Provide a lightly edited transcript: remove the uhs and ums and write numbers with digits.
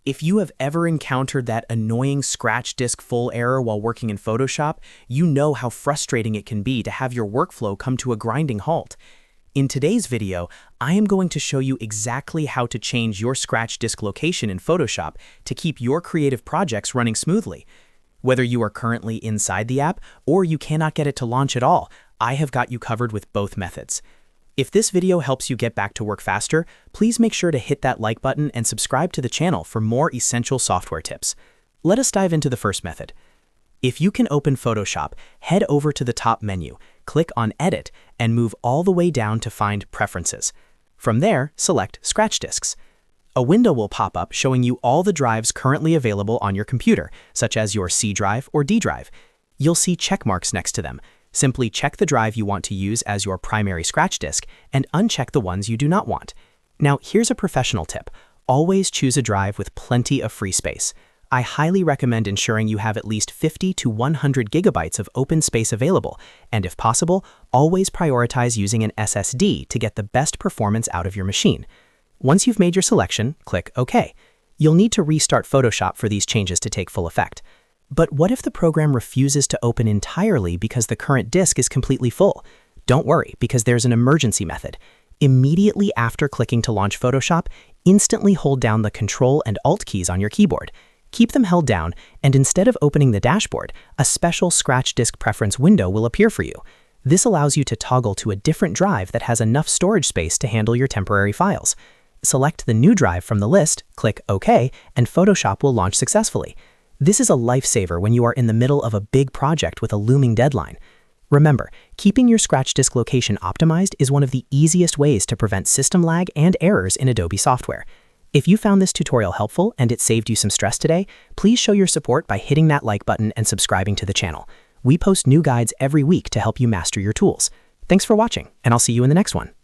If you have ever encountered that annoying scratch disk full error while working in Photoshop, you know how frustrating it can be to have your workflow come to a grinding halt. In today's video, I am going to show you exactly how to change your scratch disk location in Photoshop to keep your creative projects running smoothly. Whether you are currently inside the app or you cannot get it to launch at all, I have got you covered with both methods. If this video helps you get back to work faster, please make sure to hit that like button and subscribe to the channel for more essential software tips. Let us dive into the first method. If you can open Photoshop, head over to the top menu, click on Edit, and move all the way down to find Preferences. From there, select Scratch Disks. A window will pop up showing you all the drives currently available on your computer, such as your C drive or D drive. You'll see check marks next to them. Simply check the drive you want to use as your primary scratch disk and uncheck the ones you do not want. Now, here's a professional tip. Always choose a drive with plenty of free space. I highly recommend ensuring you have at least 50 to 100 gigabytes of open space available, and if possible, always prioritize using an SSD to get the best performance out of your machine. Once you've made your selection, click OK. You'll need to restart Photoshop for these changes to take full effect. But what if the program refuses to open entirely because the current disk is completely full? Don't worry, because there's an emergency method. Immediately after clicking to launch Photoshop, instantly hold down the Control and Alt keys on your keyboard. Keep them held down, and instead of opening the dashboard, a special Scratch Disk Preference window will appear for you. This allows you to toggle to a different drive that has enough storage space to handle your temporary files. Select the new drive from the list, click OK, and Photoshop will launch successfully. This is a lifesaver when you are in the middle of a big project with a looming deadline. Remember, keeping your scratch disk location optimized is one of the easiest ways to prevent system lag and errors in Adobe software. If you found this tutorial helpful and it saved you some stress today, please show your support by hitting that like button and subscribing to the channel. We post new guides every week to help you master your tools. Thanks for watching, and I'll see you in the next one.